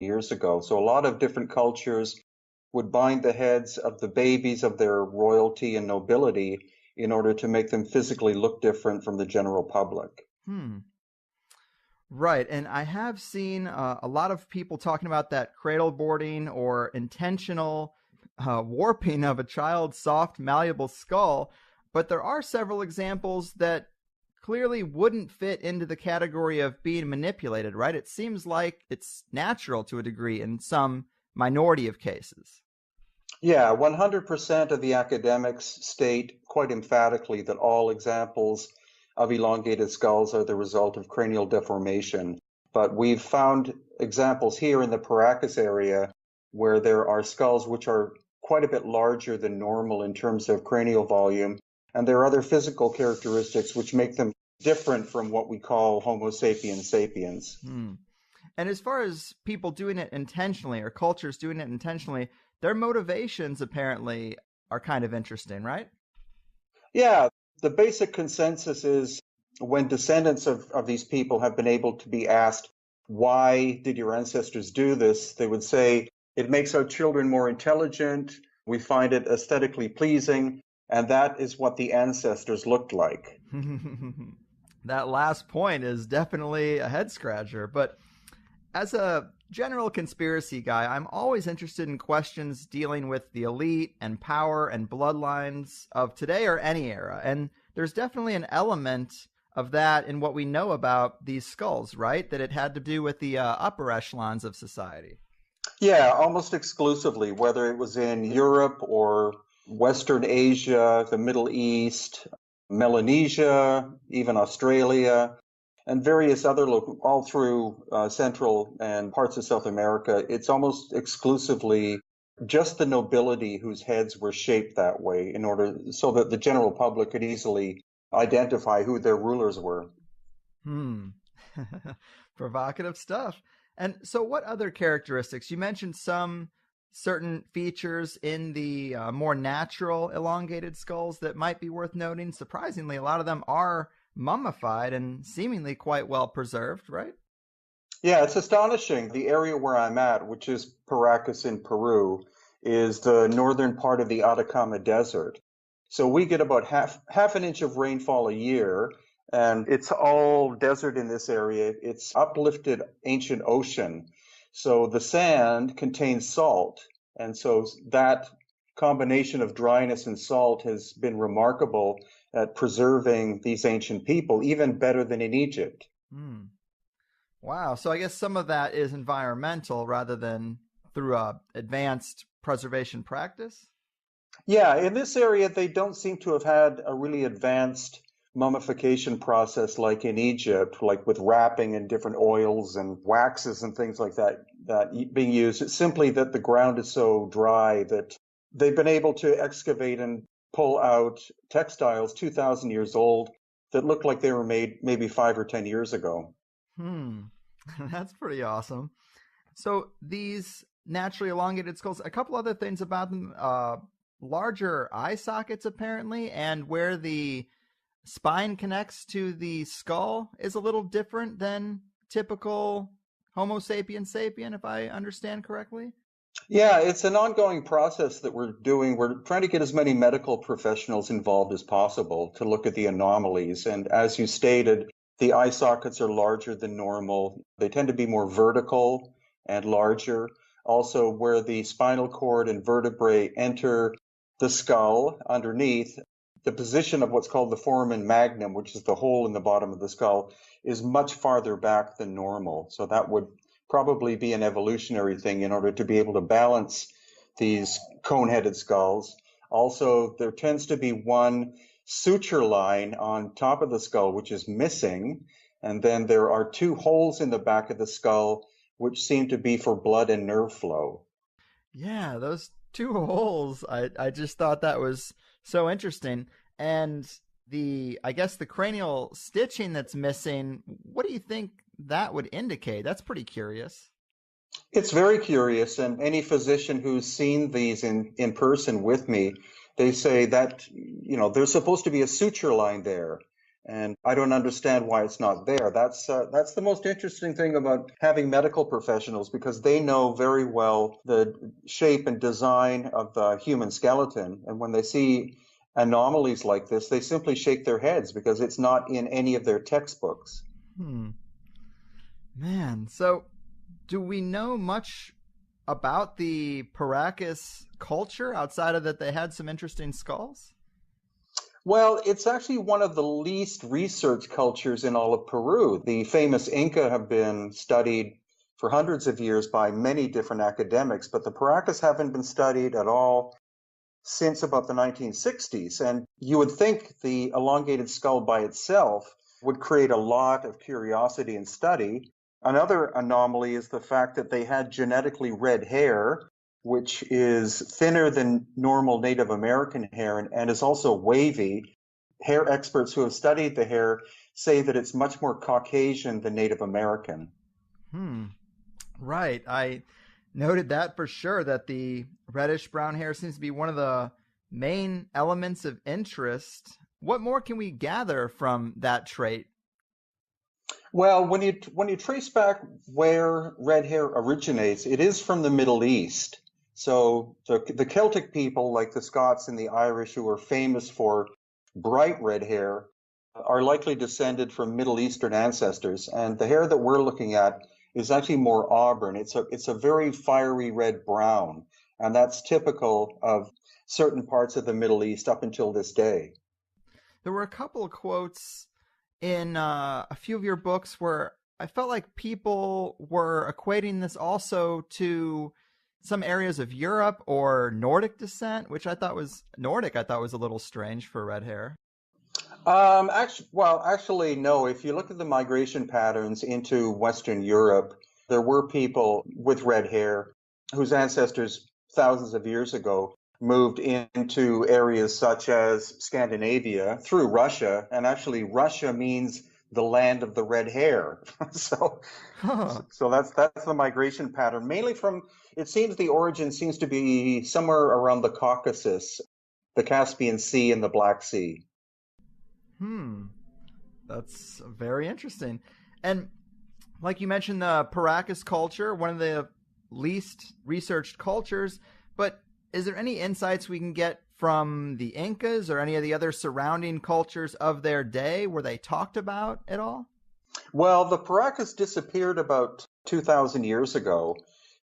years ago. So a lot of different cultures would bind the heads of the babies of their royalty and nobility in order to make them physically look different from the general public. Hmm. Right. And I have seen a lot of people talking about that cradle boarding or intentional warping of a child's soft, malleable skull. But there are several examples that clearly wouldn't fit into the category of being manipulated, right? It seems like it's natural to a degree in some minority of cases. Yeah, 100% of the academics state quite emphatically that all examples of elongated skulls are the result of cranial deformation. But we've found examples here in the Paracas area where there are skulls which are quite a bit larger than normal in terms of cranial volume. And there are other physical characteristics which make them different from what we call Homo sapiens sapiens. Hmm. And as far as people doing it intentionally or cultures doing it intentionally, their motivations apparently are kind of interesting, right? Yeah, the basic consensus is when descendants of these people have been able to be asked, why did your ancestors do this? They would say, it makes our children more intelligent. We find it aesthetically pleasing. And that is what the ancestors looked like. That last point is definitely a head scratcher. But as a general conspiracy guy, I'm always interested in questions dealing with the elite and power and bloodlines of today or any era. And there's definitely an element of that in what we know about these skulls, right? That it had to do with the upper echelons of society. Yeah, almost exclusively, whether it was in Europe or Western Asia, the Middle East, Melanesia, even Australia, and various other all through Central and parts of South America. It's almost exclusively just the nobility whose heads were shaped that way in order so that the general public could easily identify who their rulers were. Provocative stuff. And so what other characteristics? You mentioned some certain features in the more natural elongated skulls that might be worth noting. Surprisingly, a lot of them are mummified and seemingly quite well preserved, right? Yeah, it's astonishing. The area where I'm at, which is Paracas in Peru, is the northern part of the Atacama Desert. So we get about half an inch of rainfall a year, and it's all desert in this area. It's uplifted ancient ocean. So the sand contains salt. And so that combination of dryness and salt has been remarkable at preserving these ancient people, even better than in Egypt. Wow. So I guess some of that is environmental rather than through a advanced preservation practice? Yeah, in this area, they don't seem to have had a really advanced mummification process like in Egypt, like with wrapping and different oils and waxes and things like that being used. It's simply that the ground is so dry that they've been able to excavate and pull out textiles 2,000 years old that look like they were made maybe 5 or 10 years ago. That's pretty awesome. So these naturally elongated skulls, a couple other things about them, larger eye sockets apparently, and where the spine connects to the skull is a little different than typical Homo sapiens sapien, if I understand correctly. Yeah, it's an ongoing process that we're doing. We're trying to get as many medical professionals involved as possible to look at the anomalies. And as you stated, the eye sockets are larger than normal. They tend to be more vertical and larger. Also, where the spinal cord and vertebrae enter the skull underneath, the position of what's called the foramen magnum, which is the hole in the bottom of the skull, is much farther back than normal. So that would probably be an evolutionary thing in order to be able to balance these cone-headed skulls. Also, there tends to be one suture line on top of the skull, which is missing. And then there are two holes in the back of the skull, which seem to be for blood and nerve flow. Yeah, those two holes. I just thought that was so interesting. And I guess the cranial stitching that's missing, what do you think that would indicate? That's pretty curious. It's very curious, and any physician who's seen these in person with me, they say that, there's supposed to be a suture line there. And I don't understand why it's not there. That's the most interesting thing about having medical professionals, because they know very well the shape and design of the human skeleton. And when they see anomalies like this, they simply shake their heads because it's not in any of their textbooks. Man, so do we know much about the Paracas culture outside of that they had some interesting skulls? Well, it's actually one of the least researched cultures in all of Peru. The famous Inca have been studied for hundreds of years by many different academics, but the Paracas haven't been studied at all since about the 1960s. And you would think the elongated skull by itself would create a lot of curiosity and study. Another anomaly is the fact that they had genetically red hair, which is thinner than normal Native American hair and is also wavy. Hair experts who have studied the hair say that it's much more Caucasian than Native American. Right. I noted that for sure, that the reddish brown hair seems to be one of the main elements of interest. What more can we gather from that trait? Well, when you trace back where red hair originates, it is from the Middle East. So the Celtic people, like the Scots and the Irish, who are famous for bright red hair, are likely descended from Middle Eastern ancestors. And the hair that we're looking at is actually more auburn. It's a very fiery red brown, and that's typical of certain parts of the Middle East up until this day. There were a couple of quotes in a few of your books where I felt like people were equating this also to some areas of Europe or Nordic descent, which I thought was a little strange for red hair. Actually, no. If you look at the migration patterns into Western Europe, there were people with red hair whose ancestors thousands of years ago moved into areas such as Scandinavia through Russia, and actually Russia means the land of the red hair. so that's the migration pattern, mainly from, it seems the origin seems to be somewhere around the Caucasus, the Caspian Sea and the Black Sea. That's very interesting. And like you mentioned, the Paracas culture, one of the least researched cultures, but is there any insights we can get from the Incas or any of the other surrounding cultures of their day? Were they talked about at all? Well, the Paracas disappeared about 2,000 years ago,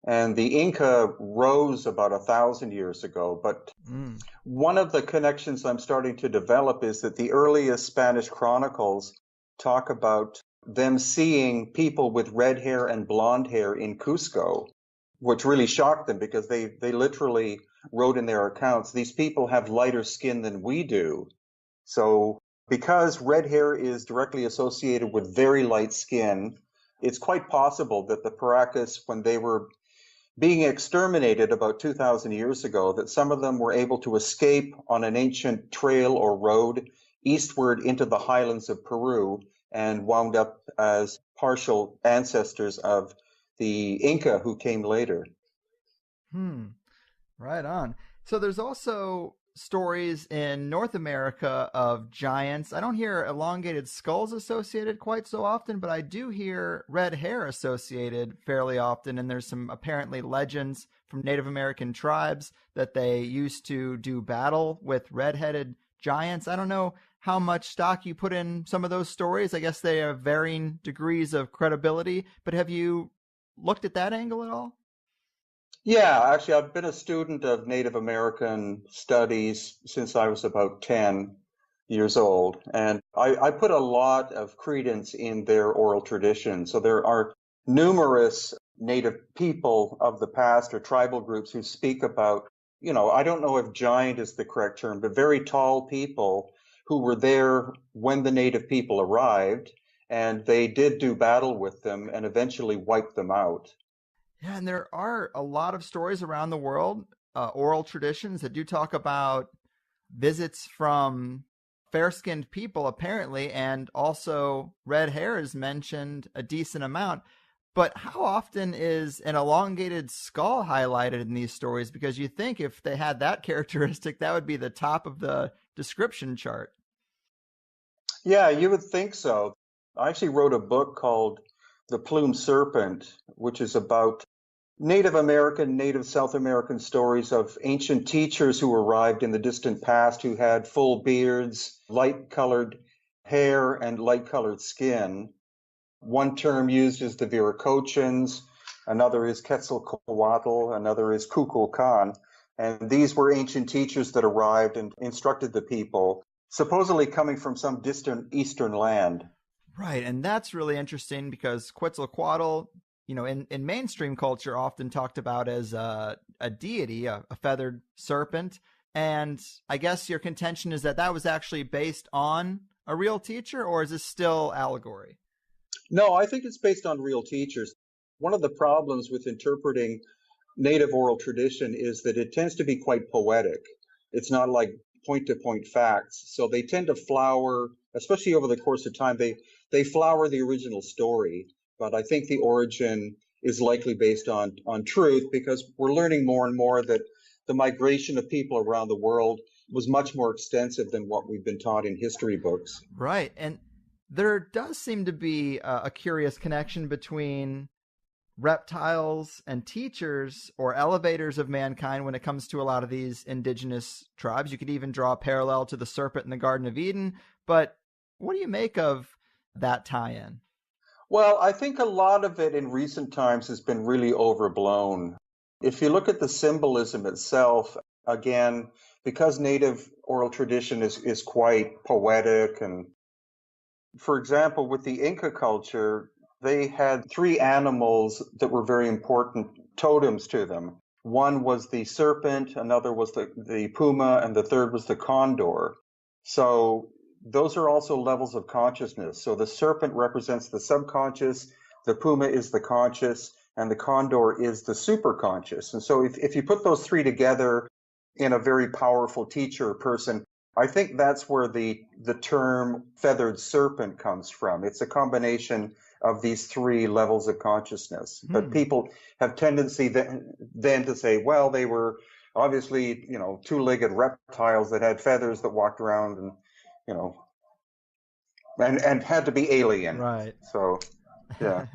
and the Inca rose about 1,000 years ago. But one of the connections I'm starting to develop is that the earliest Spanish chronicles talk about them seeing people with red hair and blonde hair in Cusco, which really shocked them because they literally wrote in their accounts, these people have lighter skin than we do. So because red hair is directly associated with very light skin, it's quite possible that the Paracas, when they were being exterminated about 2,000 years ago, that some of them were able to escape on an ancient trail or road eastward into the highlands of Peru and wound up as partial ancestors of the Inca who came later. Right on. So there's also stories in North America of giants. I don't hear elongated skulls associated quite so often, but I do hear red hair associated fairly often. And there's some apparently legends from Native American tribes that they used to do battle with red-headed giants. I don't know how much stock you put in some of those stories. I guess they have varying degrees of credibility, but have you looked at that angle at all? Yeah, actually, I've been a student of Native American studies since I was about 10 years old, and I put a lot of credence in their oral tradition. So there are numerous Native people of the past or tribal groups who speak about, I don't know if giant is the correct term, but very tall people who were there when the Native people arrived, and they did do battle with them and eventually wiped them out. Yeah, and there are a lot of stories around the world, oral traditions that do talk about visits from fair-skinned people, apparently, and also red hair is mentioned a decent amount. But how often is an elongated skull highlighted in these stories? Because you think if they had that characteristic, that would be the top of the description chart. Yeah, you would think so. I actually wrote a book called The Plume Serpent, which is about Native American, Native South American stories of ancient teachers who arrived in the distant past who had full beards, light colored hair, and light colored skin. One term used is the Viracochans, another is Quetzalcoatl, another is Kukulkan. And these were ancient teachers that arrived and instructed the people, supposedly coming from some distant eastern land. Right, and that's really interesting because Quetzalcoatl, in mainstream culture, often talked about as a deity, a feathered serpent. And I guess your contention is that that was actually based on a real teacher, or is this still allegory? No, I think it's based on real teachers. One of the problems with interpreting native oral tradition is that it tends to be quite poetic. It's not like point to point facts. So they tend to flower, especially over the course of time, they flower the original story. But I think the origin is likely based on truth because we're learning more and more that the migration of people around the world was much more extensive than what we've been taught in history books. Right. And there does seem to be a curious connection between reptiles and teachers or elevators of mankind when it comes to a lot of these indigenous tribes. You could even draw a parallel to the serpent in the Garden of Eden. But what do you make of that tie-in? Well, I think a lot of it in recent times has been really overblown. If you look at the symbolism itself, again, because native oral tradition is quite poetic, and for example, with the Inca culture, they had three animals that were very important totems to them. One was the serpent, another was the puma, and the third was the condor. So those are also levels of consciousness. So the serpent represents the subconscious, the puma is the conscious, and the condor is the superconscious. And so if you put those three together in a very powerful teacher or person, I think that's where the term feathered serpent comes from. It's a combination of these three levels of consciousness. But people have tendency then to say, well, they were obviously, two-legged reptiles that had feathers that walked around and, and had to be alien. Right. So, yeah.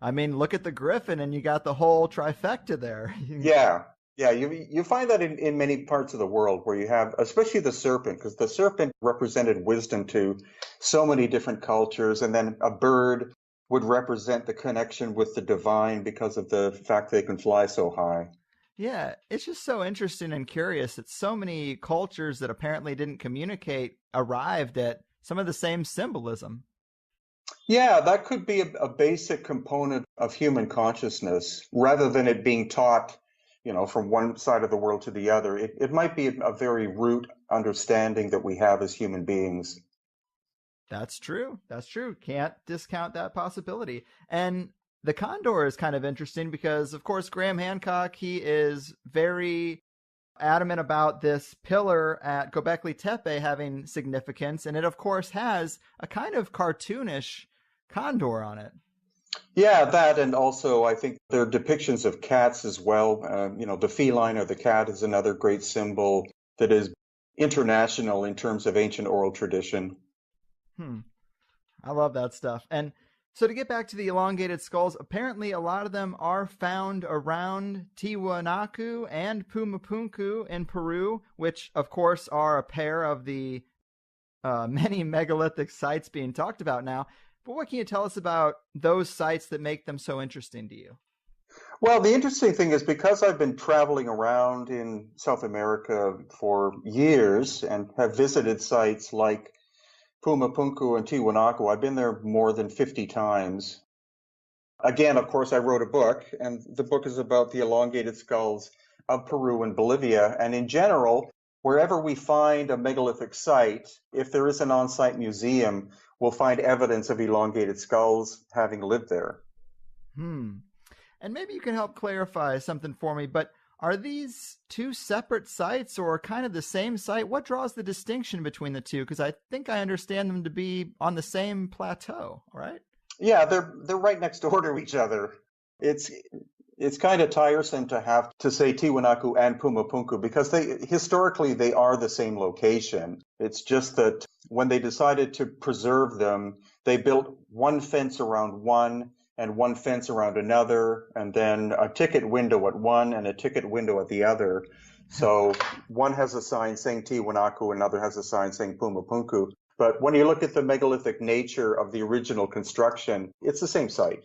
I mean, look at the griffin and you got the whole trifecta there. Yeah. Yeah, you find that in many parts of the world where you have, especially the serpent, because the serpent represented wisdom to so many different cultures, and then a bird would represent the connection with the divine because of the fact they can fly so high. Yeah, it's just so interesting and curious that so many cultures that apparently didn't communicate arrived at some of the same symbolism. Yeah, that could be a basic component of human consciousness rather than it being taught from one side of the world to the other. It might be a very root understanding that we have as human beings. That's true. That's true. Can't discount that possibility. And the condor is kind of interesting because, of course, Graham Hancock, he is very adamant about this pillar at Göbekli Tepe having significance. And it, of course, has a kind of cartoonish condor on it. Yeah, that, and also I think there are depictions of cats as well. The feline or the cat is another great symbol that is international in terms of ancient oral tradition. I love that stuff. And so to get back to the elongated skulls, apparently a lot of them are found around Tiwanaku and Pumapunku in Peru, which of course are a pair of the many megalithic sites being talked about now. But what can you tell us about those sites that make them so interesting to you? Well, the interesting thing is because I've been traveling around in South America for years and have visited sites like Pumapunku and Tiwanaku, I've been there more than 50 times. Again, of course, I wrote a book, and the book is about the elongated skulls of Peru and Bolivia. And in general, wherever we find a megalithic site, if there is an on-site museum, we'll find evidence of elongated skulls having lived there. And maybe you can help clarify something for me, but are these two separate sites or kind of the same site? What draws the distinction between the two? Because I think I understand them to be on the same plateau, right? Yeah, they're right next door to each other. It's It's kind of tiresome to have to say Tiwanaku and Pumapunku because historically they are the same location. It's just that when they decided to preserve them, they built one fence around one and one fence around another, and then a ticket window at one and a ticket window at the other. So one has a sign saying Tiwanaku, another has a sign saying Pumapunku. But when you look at the megalithic nature of the original construction, it's the same site.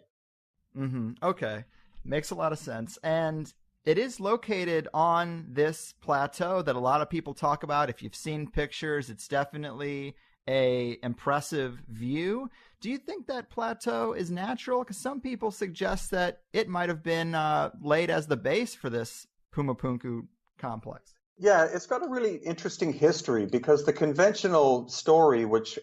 Okay. Makes a lot of sense. And it is located on this plateau that a lot of people talk about. If you've seen pictures, it's definitely a impressive view. Do you think that plateau is natural? Because some people suggest that it might have been laid as the base for this Pumapunku complex. Yeah, it's got a really interesting history because the conventional story, which,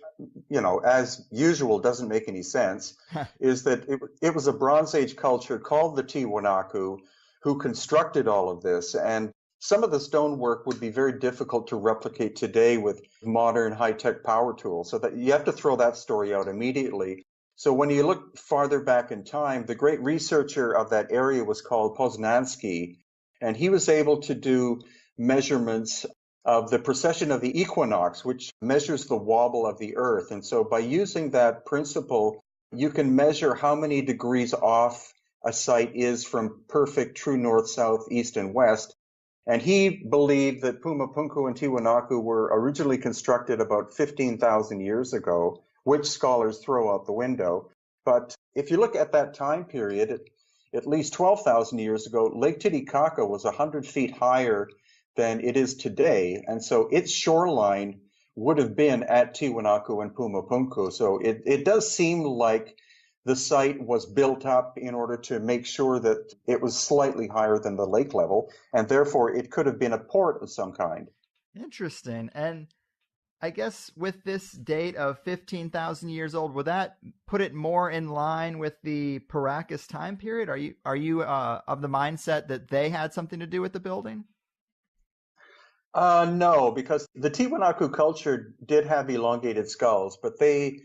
as usual, doesn't make any sense, is that it was a Bronze Age culture called the Tiwanaku who constructed all of this. And some of the stonework would be very difficult to replicate today with modern high-tech power tools. So that you have to throw that story out immediately. So when you look farther back in time, the great researcher of that area was called Poznański, and he was able to do measurements of the precession of the equinox, which measures the wobble of the earth. And so by using that principle, you can measure how many degrees off a site is from perfect true north, south, east, and west. And he believed that Pumapunku and Tiwanaku were originally constructed about 15,000 years ago, which scholars throw out the window. But if you look at that time period, at least 12,000 years ago, Lake Titicaca was 100 feet higher than it is today. And so its shoreline would have been at Tiwanaku and Pumapunku. So it does seem like the site was built up in order to make sure that it was slightly higher than the lake level, and therefore it could have been a port of some kind. Interesting. And I guess with this date of 15,000 years old, would that put it more in line with the Paracas time period? Are you of the mindset that they had something to do with the building? No, because the Tiwanaku culture did have elongated skulls, but they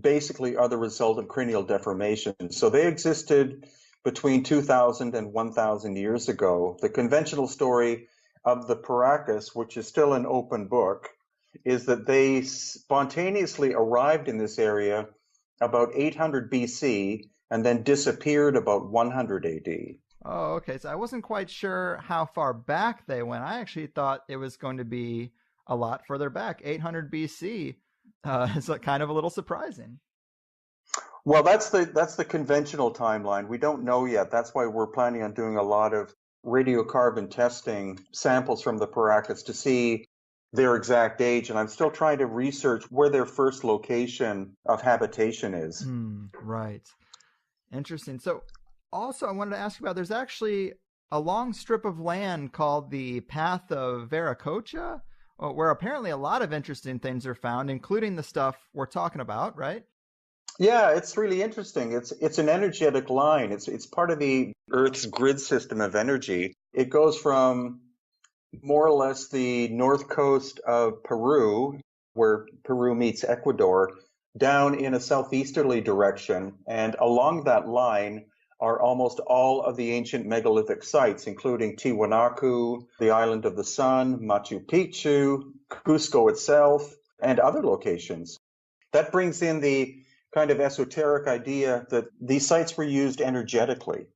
basically are the result of cranial deformation. So they existed between 2,000 and 1,000 years ago. The conventional story of the Paracas, which is still an open book, is that they spontaneously arrived in this area about 800 BC and then disappeared about 100 AD. Oh, okay. So I wasn't quite sure how far back they went. I actually thought it was going to be a lot further back, 800 BC. It's kind of a little surprising. Well, that's the conventional timeline. We don't know yet. That's why we're planning on doing a lot of radiocarbon testing samples from the Paracas to see their exact age. And I'm still trying to research where their first location of habitation is. Right. Interesting. So also I wanted to ask about, there's actually a long strip of land called the Path of Viracocha, where apparently a lot of interesting things are found, including the stuff we're talking about, right? Yeah, it's really interesting. It's an energetic line. It's part of the Earth's grid system of energy. It goes from more or less the north coast of Peru, where Peru meets Ecuador, down in a southeasterly direction. And along that line are almost all of the ancient megalithic sites, including Tiwanaku, the Island of the Sun, Machu Picchu, Cusco itself, and other locations. That brings in the kind of esoteric idea that these sites were used energetically.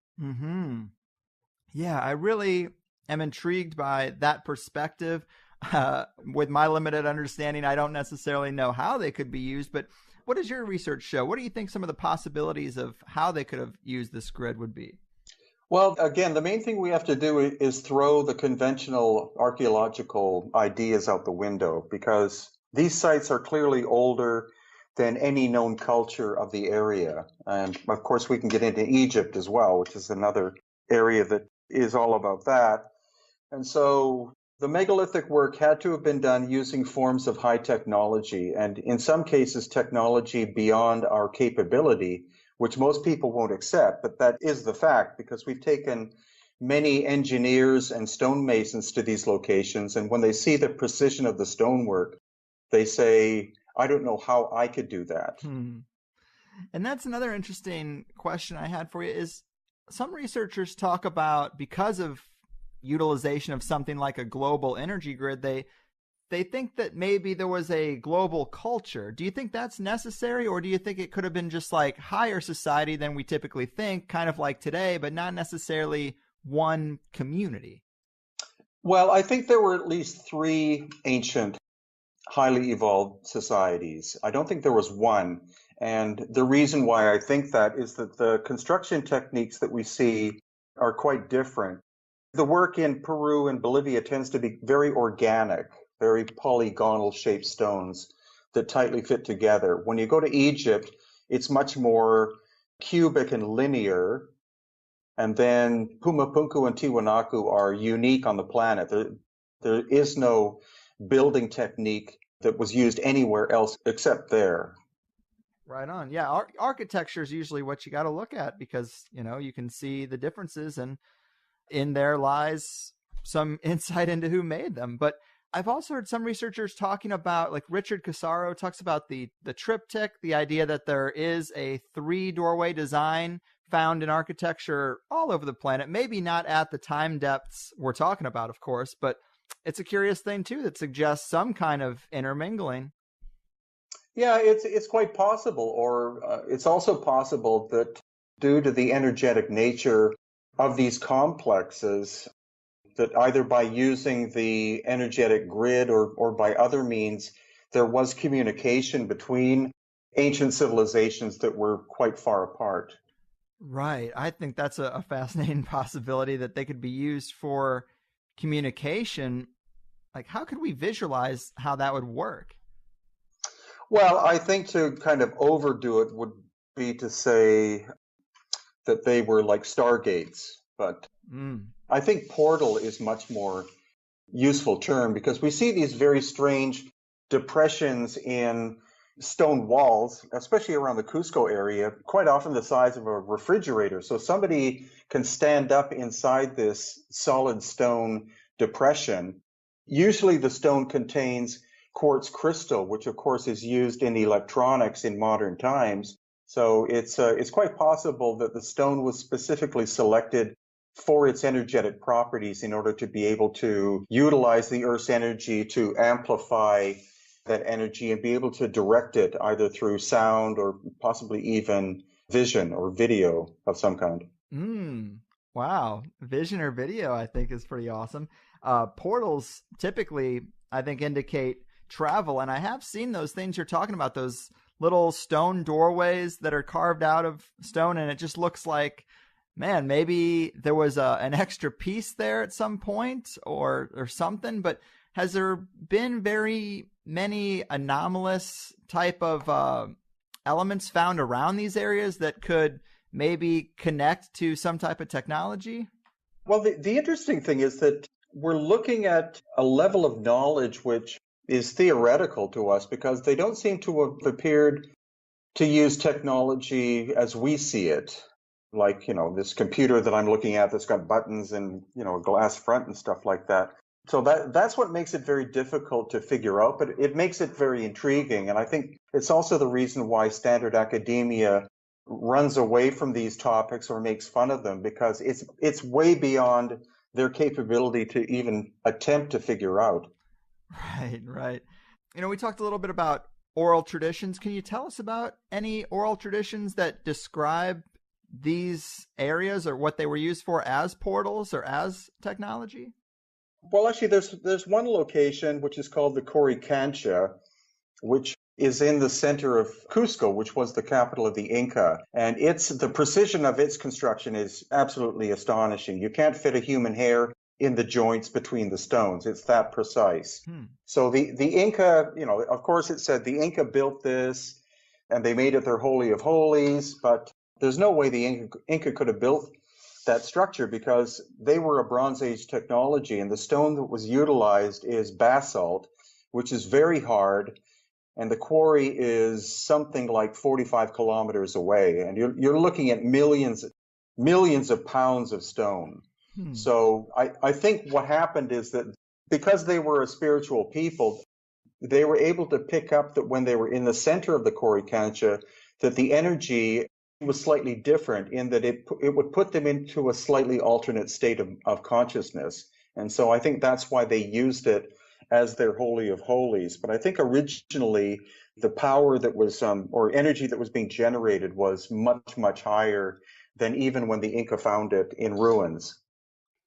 Yeah, I really am intrigued by that perspective. With my limited understanding, I don't necessarily know how they could be used, but what does your research show? What do you think some of the possibilities of how they could have used this grid would be? Well, again, the main thing we have to do is throw the conventional archaeological ideas out the window, because these sites are clearly older than any known culture of the area. And of course, we can get into Egypt as well, which is another area that is all about that. And so the megalithic work had to have been done using forms of high technology, and in some cases, technology beyond our capability, which most people won't accept. But that is the fact, because we've taken many engineers and stonemasons to these locations, and when they see the precision of the stonework, they say, I don't know how I could do that. And that's another interesting question I had for you is, some researchers talk about, because of utilization of something like a global energy grid, they think that maybe there was a global culture. Do you think that's necessary, or do you think it could have been just like higher society than we typically think, kind of like today, but not necessarily one community? Well, I think there were at least three ancient, highly evolved societies. I don't think there was one. And the reason why I think that is that the construction techniques that we see are quite different. The work in Peru and Bolivia tends to be very organic, very polygonal shaped stones that tightly fit together. When you go to Egypt, it's much more cubic and linear. And then Pumapunku and Tiwanaku are unique on the planet. There is no building technique that was used anywhere else except there. Right on. Yeah, architecture is usually what you got to look at, because, you can see the differences, and in there lies some insight into who made them. But I've also heard some researchers talking about, like Richard Casaro talks about the triptych, the idea that there is a 3-doorway design found in architecture all over the planet. Maybe not at the time depths we're talking about, of course, but it's a curious thing too that suggests some kind of intermingling. Yeah, it's quite possible, or it's also possible that due to the energetic nature of these complexes, that either by using the energetic grid or by other means, there was communication between ancient civilizations that were quite far apart. Right. I think that's a fascinating possibility, that they could be used for communication. Like, how could we visualize how that would work? Well, I think to kind of overdo it would be to say that they were like stargates, but I think portal is much more useful term, because we see these very strange depressions in stone walls, especially around the Cusco area, quite often the size of a refrigerator. So somebody can stand up inside this solid stone depression. Usually the stone contains quartz crystal, which of course is used in electronics in modern times. So it's quite possible that the stone was specifically selected for its energetic properties in order to be able to utilize the Earth's energy to amplify that energy and be able to direct it either through sound or possibly even vision or video of some kind. Wow. Vision or video, I think, is pretty awesome. Portals typically, I think, indicate travel. And I have seen those things you're talking about, those little stone doorways that are carved out of stone. And it just looks like, man, maybe there was an extra piece there at some point or something. But has there been very many anomalous type of elements found around these areas that could maybe connect to some type of technology? Well, the interesting thing is that we're looking at a level of knowledge which is theoretical to us, because they don't seem to have appeared to use technology as we see it. Like, this computer that I'm looking at that's got buttons and, a glass front and stuff like that. So that's what makes it very difficult to figure out, but it makes it very intriguing. And I think it's also the reason why standard academia runs away from these topics or makes fun of them, because it's way beyond their capability to even attempt to figure out. Right. We talked a little bit about oral traditions. Can you tell us about any oral traditions that describe these areas or what they were used for as portals or as technology? Well, actually, there's one location which is called the Coricancha, which is in the center of Cusco, which was the capital of the Inca. And the precision of its construction is absolutely astonishing. You can't fit a human hair in the joints between the stones. It's that precise. So the Inca, of course it said the Inca built this and they made it their holy of holies, but there's no way the Inca could have built that structure, because they were a Bronze Age technology, and the stone that was utilized is basalt, which is very hard, and the quarry is something like 45 kilometers away, and you're looking at millions of pounds of stone. So I think what happened is that because they were a spiritual people, they were able to pick up that when they were in the center of the Coricancha, that the energy was slightly different in that it would put them into a slightly alternate state of consciousness. And so I think that's why they used it as their Holy of Holies. But I think originally the power that was, or energy that was being generated was much, much higher than even when the Inca found it in ruins.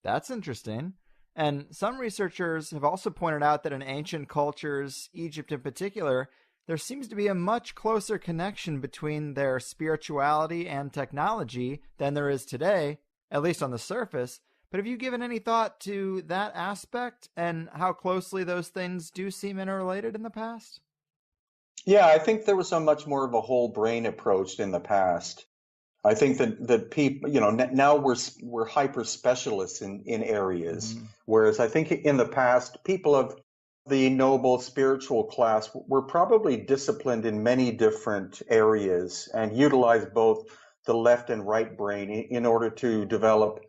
That's interesting. And some researchers have also pointed out that in ancient cultures, Egypt in particular, there seems to be a much closer connection between their spirituality and technology than there is today, at least on the surface. But have you given any thought to that aspect and how closely those things do seem interrelated in the past? Yeah, I think there was a much more of a whole brain approach in the past. I think that people, now we're hyper specialists in areas, Mm-hmm. whereas I think in the past, people of the noble spiritual class were probably disciplined in many different areas and utilized both the left and right brain in order to develop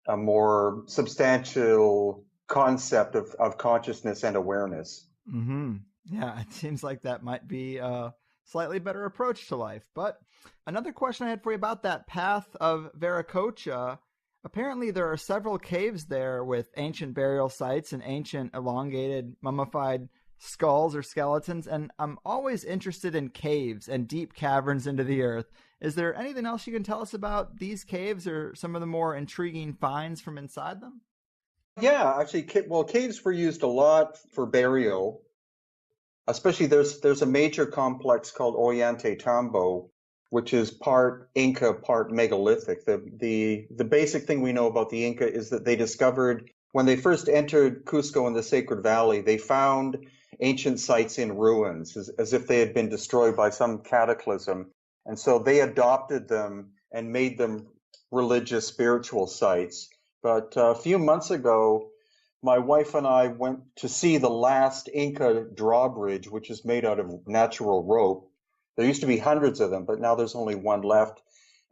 a more substantial concept of consciousness and awareness. Mm-hmm. Yeah, it seems like that might be a slightly better approach to life. But another question I had for you about that path of Viracocha. Apparently, there are several caves there with ancient burial sites and ancient elongated mummified skulls or skeletons. And I'm always interested in caves and deep caverns into the earth. Is there anything else you can tell us about these caves or some of the more intriguing finds from inside them? Yeah, actually, well, caves were used a lot for burial. Especially there's a major complex called Ollantaytambo, which is part Inca, part megalithic. The basic thing we know about the Inca is that they discovered when they first entered Cusco in the Sacred Valley, they found ancient sites in ruins, as if they had been destroyed by some cataclysm. And so they adopted them and made them religious, spiritual sites. But a few months ago, my wife and I went to see the last Inca drawbridge, which is made out of natural rope. There used to be hundreds of them, but now there's only one left.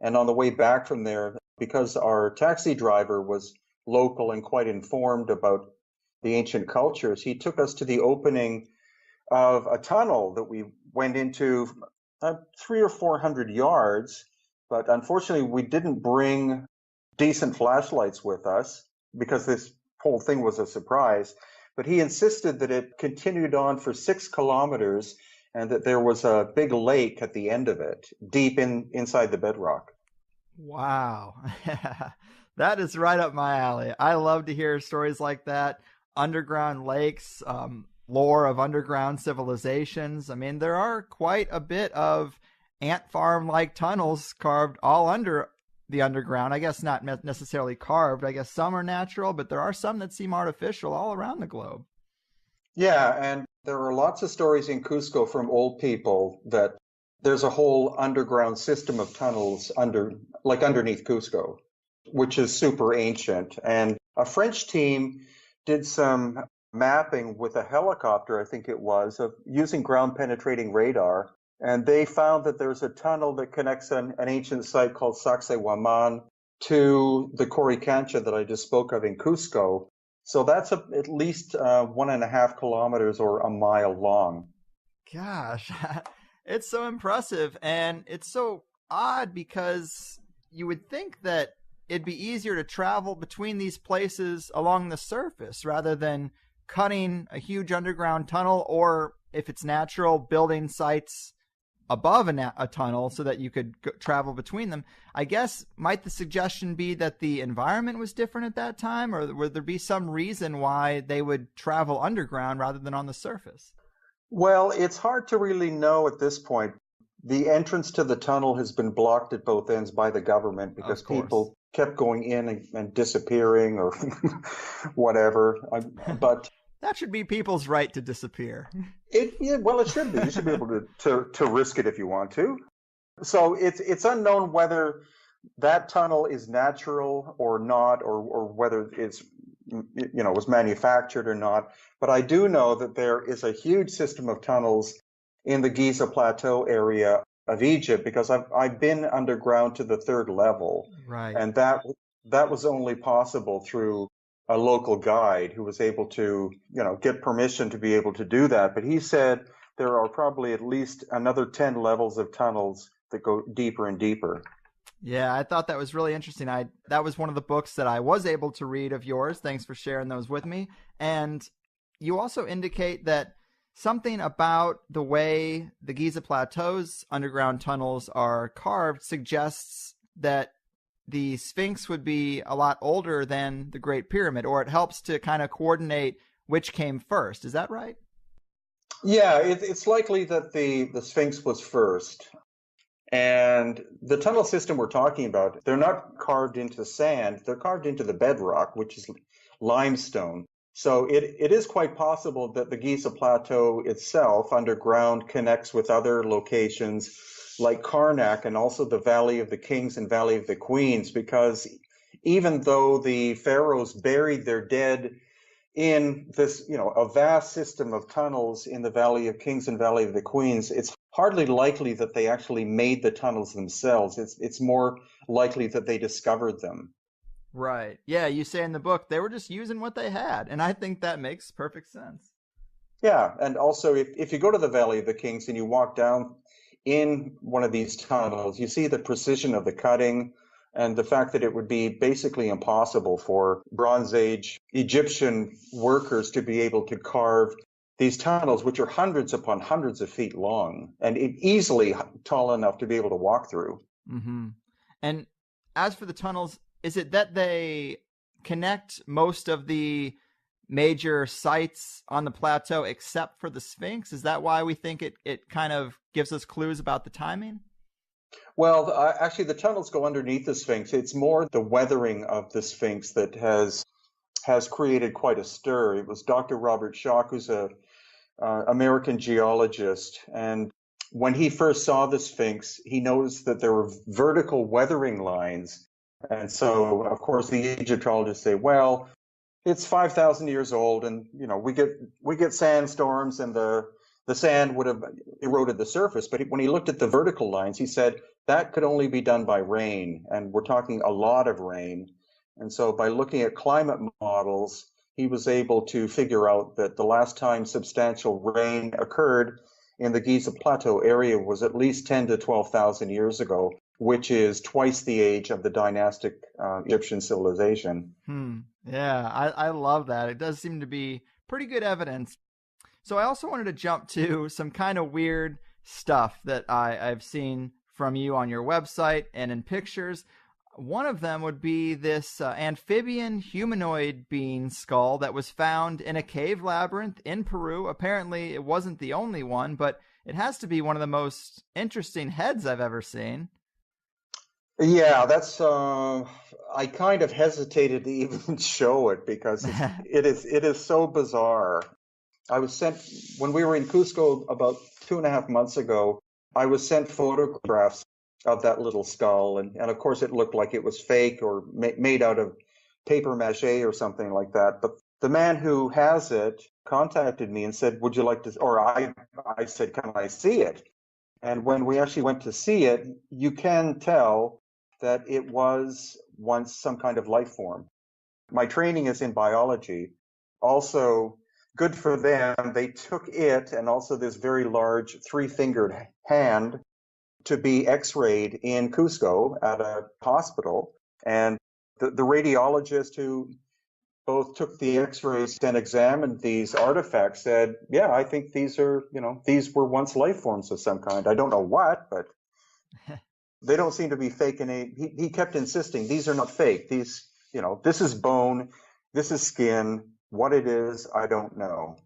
And on the way back from there, because our taxi driver was local and quite informed about the ancient cultures, he took us to the opening of a tunnel that we went into 300 or 400 yards. But unfortunately, we didn't bring decent flashlights with us because this whole thing was a surprise. But he insisted that it continued on for 6 kilometers and that there was a big lake at the end of it, deep inside the bedrock. Wow. That is right up my alley. I love to hear stories like that. Underground lakes, lore of underground civilizations. I mean, there are quite a bit of ant farm-like tunnels carved all under the underground. I guess not necessarily carved. I guess some are natural, but there are some that seem artificial all around the globe. Yeah, and there are lots of stories in Cusco from old people that there's a whole underground system of tunnels underneath Cusco, which is super ancient. And a French team did some mapping with a helicopter, I think it was, of using ground penetrating radar. And they found that there's a tunnel that connects an ancient site called Sacsayhuaman to the Coricancha that I just spoke of in Cusco. So that's at least 1.5 kilometers or a mile long. Gosh, it's so impressive. And it's so odd because you would think that it'd be easier to travel between these places along the surface rather than cutting a huge underground tunnel, or if it's natural, building sites above a tunnel so that you could travel between them. I guess, might the suggestion be that the environment was different at that time, or would there be some reason why they would travel underground rather than on the surface? Well, it's hard to really know at this point. The entrance to the tunnel has been blocked at both ends by the government because people kept going in and disappearing or whatever. But that should be people's right to disappear. Well, it should be. You should be able to risk it if you want to. So it's unknown whether that tunnel is natural or not, or whether it's was manufactured or not. But I do know that there is a huge system of tunnels in the Giza Plateau area of Egypt, because I've been underground to the 3rd level, right? And that was only possible through a local guide who was able to get permission to be able to do that. But he said there are probably at least another 10 levels of tunnels that go deeper and deeper. Yeah, I thought that was really interesting. That was one of the books that I was able to read of yours. Thanks for sharing those with me. And you also indicate that something about the way the Giza Plateau's underground tunnels are carved suggests that the Sphinx would be a lot older than the Great Pyramid, or it helps to kind of coordinate which came first. Is that right? Yeah, it's likely that the Sphinx was first. And the tunnel system we're talking about, they're not carved into sand, they're carved into the bedrock, which is limestone. So it is quite possible that the Giza Plateau itself underground connects with other locations like Karnak and also the Valley of the Kings and Valley of the Queens, because even though the pharaohs buried their dead in this, a vast system of tunnels in the Valley of Kings and Valley of the Queens, it's hardly likely that they actually made the tunnels themselves. It's more likely that they discovered them. Right. Yeah, you say in the book they were just using what they had, and I think that makes perfect sense. Yeah, and also if you go to the Valley of the Kings and you walk down in one of these tunnels, you see the precision of the cutting and the fact that it would be basically impossible for Bronze Age Egyptian workers to be able to carve these tunnels, which are hundreds upon hundreds of feet long and easily tall enough to be able to walk through. Mm-hmm. And as for the tunnels, is it that they connect most of the major sites on the plateau except for the Sphinx? Is that why we think it kind of gives us clues about the timing? Well, actually, the tunnels go underneath the Sphinx. It's more the weathering of the Sphinx that has created quite a stir. It was Dr. Robert Schoch, who's a American geologist, and when he first saw the Sphinx, he noticed that there were vertical weathering lines. And so, of course, the Egyptologists say, well, it's 5,000 years old, and we get sandstorms, and the sand would have eroded the surface. But when he looked at the vertical lines, he said that could only be done by rain, and we're talking a lot of rain. And so, by looking at climate models, he was able to figure out that the last time substantial rain occurred in the Giza Plateau area was at least 10 to 12,000 years ago, which is twice the age of the dynastic Egyptian civilization. Yeah, I love that. It does seem to be pretty good evidence. So I also wanted to jump to some kind of weird stuff that I've seen from you on your website and in pictures. One of them would be this amphibian humanoid being skull that was found in a cave labyrinth in Peru. Apparently, it wasn't the only one, but it has to be one of the most interesting heads I've ever seen. Yeah, that's. I kind of hesitated to even show it because it is so bizarre. I was sent when we were in Cusco about 2.5 months ago. I was sent photographs of that little skull, and of course it looked like it was fake or made out of paper mache or something like that. But the man who has it contacted me and said, "Would you like to?" Or I said, "Can I see it?" And when we actually went to see it, you can tell that it was once some kind of life form. My training is in biology. Also, good for them, they took it and also this very large three-fingered hand to be x-rayed in Cusco at a hospital. And the radiologist who both took the x-rays and examined these artifacts said, yeah, I think these were once life forms of some kind. I don't know what, but they don't seem to be fake. And he kept insisting, these are not fake. These, this is bone, this is skin. What it is, I don't know.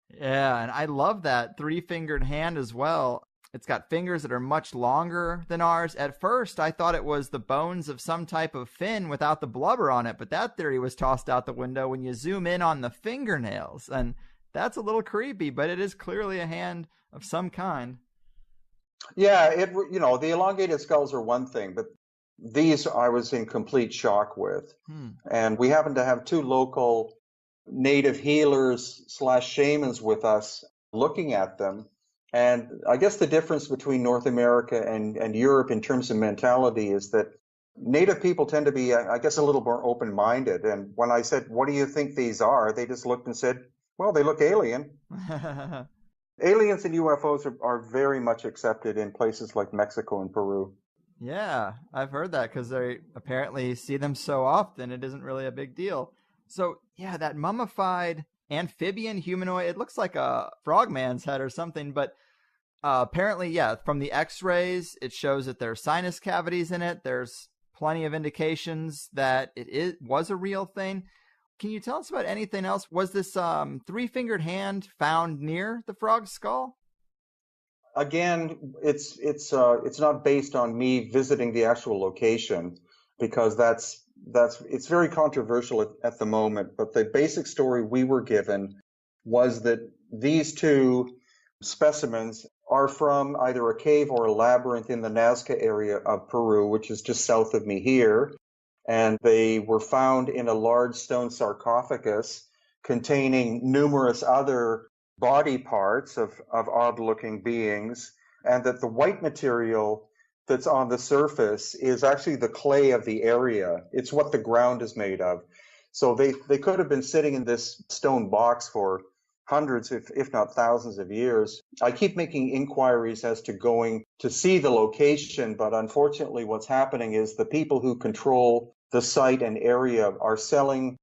Yeah, and I love that three-fingered hand as well. It's got fingers that are much longer than ours. At first, I thought it was the bones of some type of fin without the blubber on it, but that theory was tossed out the window when you zoom in on the fingernails. And that's a little creepy, but it is clearly a hand of some kind. Yeah, the elongated skulls are one thing, but these I was in complete shock with. And we happen to have two local native healers / shamans with us looking at them. And I guess the difference between North America and Europe in terms of mentality is that native people tend to be, I guess, a little more open-minded. And when I said, what do you think these are? They just looked and said, well, they look alien. Aliens and UFOs are very much accepted in places like Mexico and Peru. Yeah, I've heard that because they apparently see them so often, it isn't really a big deal. So, yeah, that mummified amphibian humanoid, it looks like a frogman's head or something, but apparently, yeah, from the x-rays, it shows that there are sinus cavities in it. There's plenty of indications that was a real thing. Can you tell us about anything else? Was this three-fingered hand found near the frog's skull? Again, it's not based on me visiting the actual location because that's it's very controversial at the moment. But the basic story we were given was that these two specimens are from either a cave or a labyrinth in the Nazca area of Peru, which is just south of me here. And they were found in a large stone sarcophagus containing numerous other body parts of odd looking beings, and that the white material that's on the surface is actually the clay of the area. It's what the ground is made of. So they could have been sitting in this stone box for hundreds, if not thousands of years. I keep making inquiries as to going to see the location, but unfortunately what's happening is the people who control the site and area are selling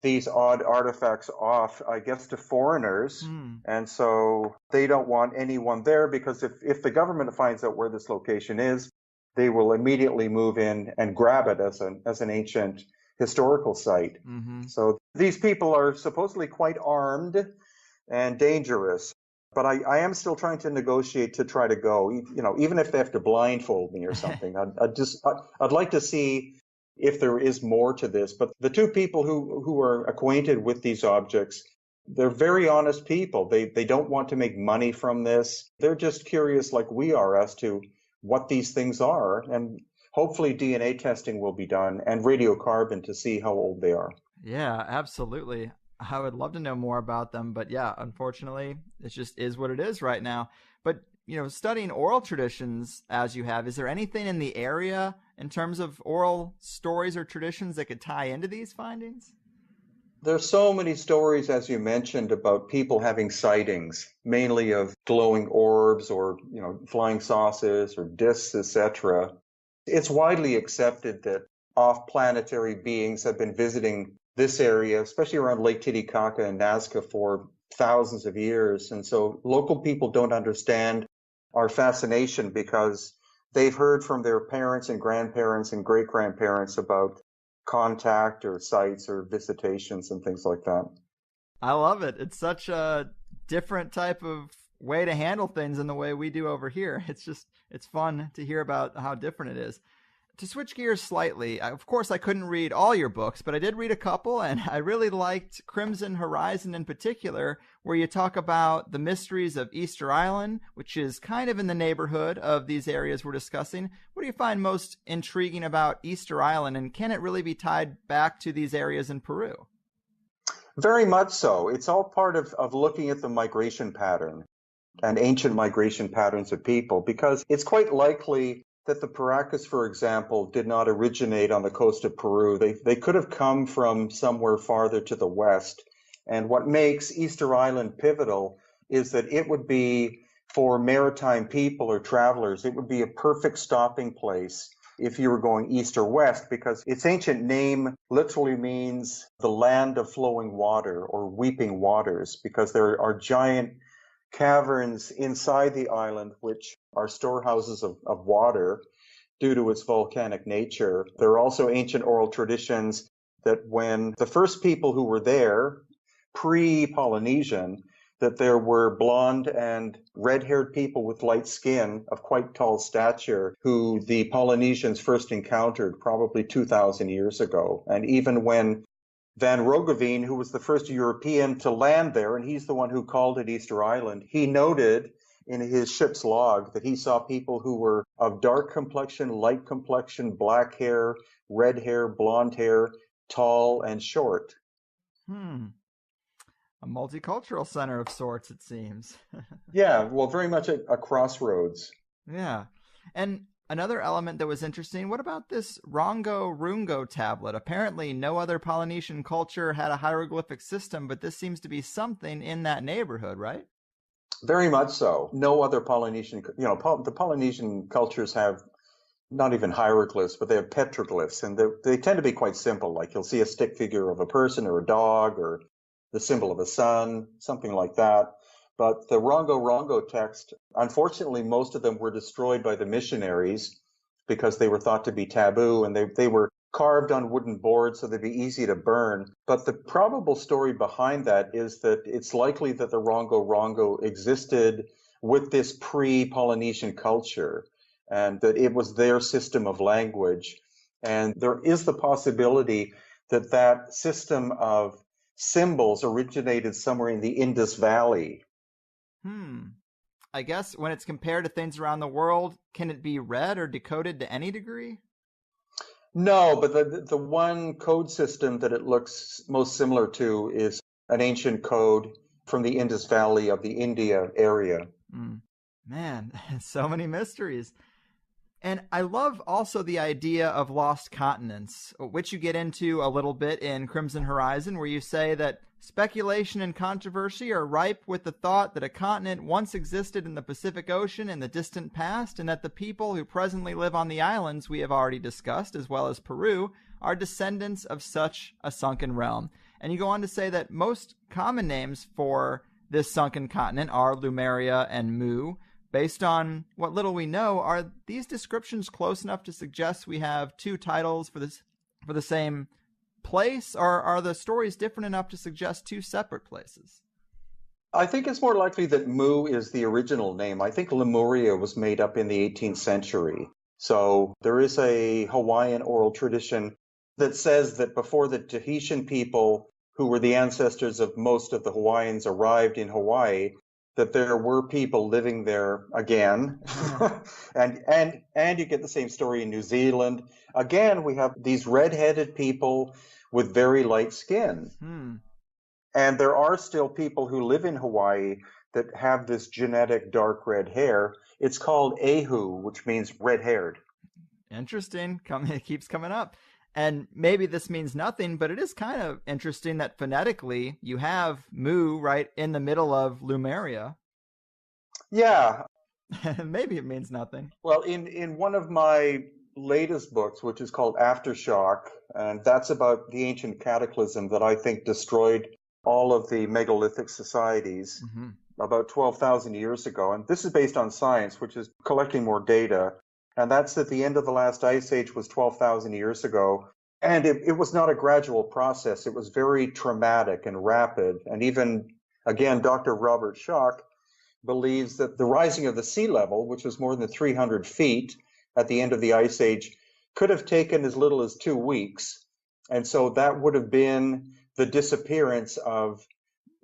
these odd artifacts off, I guess, to foreigners. And so they don't want anyone there because if the government finds out where this location is, they will immediately move in and grab it as an ancient historical site. So these people are supposedly quite armed and dangerous. But I am still trying to negotiate to try to go, even if they have to blindfold me or something. I'd like to see if there is more to this. But the two people who are acquainted with these objects, they're very honest people. They don't want to make money from this. They're just curious like we are as to what these things are. And hopefully DNA testing will be done and radiocarbon to see how old they are. Yeah, absolutely. I would love to know more about them, but yeah, unfortunately, it just is what it is right now. But, studying oral traditions as you have, is there anything in the area in terms of oral stories or traditions that could tie into these findings? There's so many stories, as you mentioned, about people having sightings, mainly of glowing orbs or, flying saucers or discs, etc. It's widely accepted that off-planetary beings have been visiting this area, especially around Lake Titicaca and Nazca, for thousands of years. And so local people don't understand our fascination because they've heard from their parents and grandparents and great-grandparents about contact or sites or visitations and things like that. I love it. It's such a different type of way to handle things than the way we do over here. It's fun to hear about how different it is. To switch gears slightly, of course, I couldn't read all your books, but I did read a couple, and I really liked Crimson Horizon in particular, where you talk about the mysteries of Easter Island, which is kind of in the neighborhood of these areas we're discussing. What do you find most intriguing about Easter Island, and can it really be tied back to these areas in Peru? Very much so. It's all part of looking at the migration pattern and ancient migration patterns of people, because it's quite likely that the Paracas, for example, did not originate on the coast of Peru. They could have come from somewhere farther to the west. And what makes Easter Island pivotal is that it would be, for maritime people or travelers, it would be a perfect stopping place if you were going east or west, because its ancient name literally means the land of flowing water or weeping waters, because there are giant caverns inside the island which are storehouses of water due to its volcanic nature. There are also ancient oral traditions that when the first people who were there, pre-Polynesian, that there were blonde and red-haired people with light skin of quite tall stature who the Polynesians first encountered probably 2,000 years ago. And even when Van Roggeveen, who was the first European to land there, and he's the one who called it Easter Island, he noted in his ship's log that he saw people who were of dark complexion, light complexion, black hair, red hair, blonde hair, tall and short. A multicultural center of sorts, it seems. Yeah, well, very much a crossroads. Yeah. And another element that was interesting, what about this Rongo Rungo tablet? Apparently no other Polynesian culture had a hieroglyphic system, but this seems to be something in that neighborhood, right? Very much so. No other Polynesian, the Polynesian cultures have not even hieroglyphs, but they have petroglyphs, and they tend to be quite simple. Like you'll see a stick figure of a person or a dog or the symbol of a sun, something like that. But the Rongo Rongo text, unfortunately, most of them were destroyed by the missionaries because they were thought to be taboo, and they were carved on wooden boards so they'd be easy to burn. But the probable story behind that is that it's likely that the Rongo Rongo existed with this pre-Polynesian culture, and that it was their system of language. And there is the possibility that that system of symbols originated somewhere in the Indus Valley. I guess when it's compared to things around the world, can it be read or decoded to any degree? No, but the one code system that it looks most similar to is an ancient code from the Indus Valley of the India area. Man, so many mysteries. And I love also the idea of lost continents, which you get into a little bit in Crimson Horizon, where you say that speculation and controversy are ripe with the thought that a continent once existed in the Pacific Ocean in the distant past, and that the people who presently live on the islands we have already discussed, as well as Peru, are descendants of such a sunken realm. And you go on to say that most common names for this sunken continent are Lemuria and Mu. Based on what little we know, are these descriptions close enough to suggest we have two titles for the same place, or are the stories different enough to suggest two separate places? I think it's more likely that Mu is the original name. I think Lemuria was made up in the 18th century. So there is a Hawaiian oral tradition that says that before the Tahitian people, who were the ancestors of most of the Hawaiians, arrived in Hawaii, that there were people living there again. and you get the same story in New Zealand. Again, we have these red-headed people with very light skin. And there are still people who live in Hawaii that have this genetic dark red hair. It's called Ahu, which means red-haired. Interesting. It keeps coming up. And maybe this means nothing, but it is kind of interesting that phonetically you have Mu right in the middle of Lemuria. Yeah. Maybe it means nothing. Well, in one of my latest books, which is called Aftershock, and that's about the ancient cataclysm that I think destroyed all of the megalithic societies about 12,000 years ago. And this is based on science, which is collecting more data. And that's that the end of the last ice age was 12,000 years ago. And it was not a gradual process. It was very traumatic and rapid. And even, again, Dr. Robert Schoch believes that the rising of the sea level, which was more than 300 feet at the end of the ice age, could have taken as little as 2 weeks. And so that would have been the disappearance of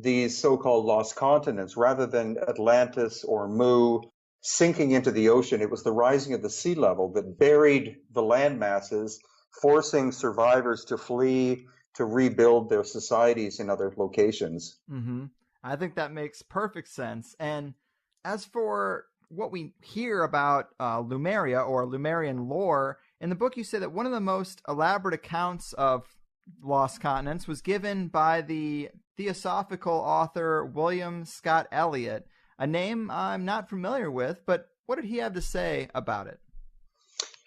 these so-called lost continents. Rather than Atlantis or Mu sinking into the ocean, it was the rising of the sea level that buried the land masses, forcing survivors to flee to rebuild their societies in other locations. I think that makes perfect sense. And as for what we hear about Lemuria or Lemurian lore, in the book you say that one of the most elaborate accounts of lost continents was given by the theosophical author William Scott Elliott, a name I'm not familiar with, but what did he have to say about it?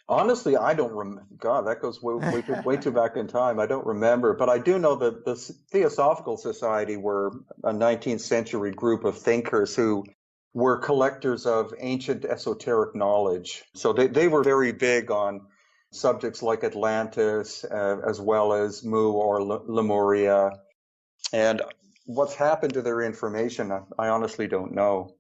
Honestly, I don't remember. God, that goes way too back in time. I don't remember. But I do know that the Theosophical Society were a 19th century group of thinkers who were collectors of ancient esoteric knowledge. So they were very big on subjects like Atlantis, as well as Mu or Lemuria. And what's happened to their information, I honestly don't know.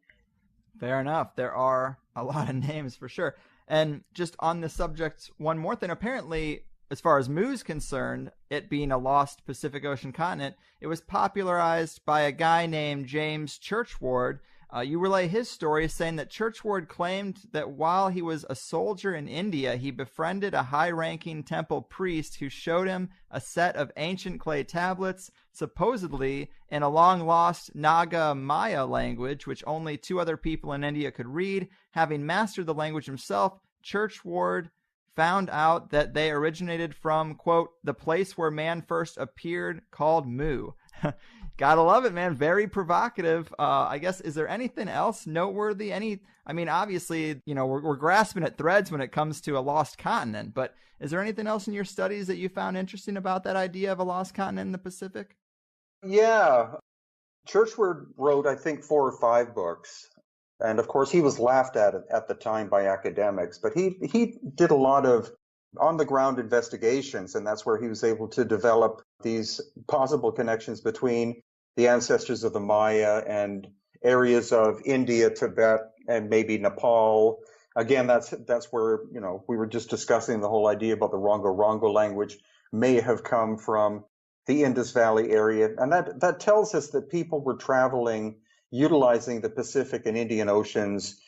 Fair enough. There are a lot of names for sure. And just on the subject, one more thing. Apparently, as far as Mu's concerned, it being a lost Pacific Ocean continent, it was popularized by a guy named James Churchward. You relay his story, saying that Churchward claimed that while he was a soldier in India, he befriended a high-ranking temple priest who showed him a set of ancient clay tablets, supposedly in a long-lost Naga Maya language, which only 2 other people in India could read. Having mastered the language himself, Churchward found out that they originated from, quote, the place where man first appeared, called Mu. Gotta love it, man. Very provocative. I guess, is there anything else noteworthy? Obviously, we're grasping at threads when it comes to a lost continent, but is there anything else in your studies that you found interesting about that idea of a lost continent in the Pacific? Yeah. Churchward wrote, I think, 4 or 5 books. And of course, he was laughed at the time by academics, but he did a lot of on the ground investigations, and that's where he was able to develop these possible connections between the ancestors of the Maya and areas of India, Tibet, and maybe Nepal. Again, that's where, we were just discussing the whole idea about the Rongo language may have come from the Indus Valley area. And that tells us that people were traveling, utilizing the Pacific and Indian Oceans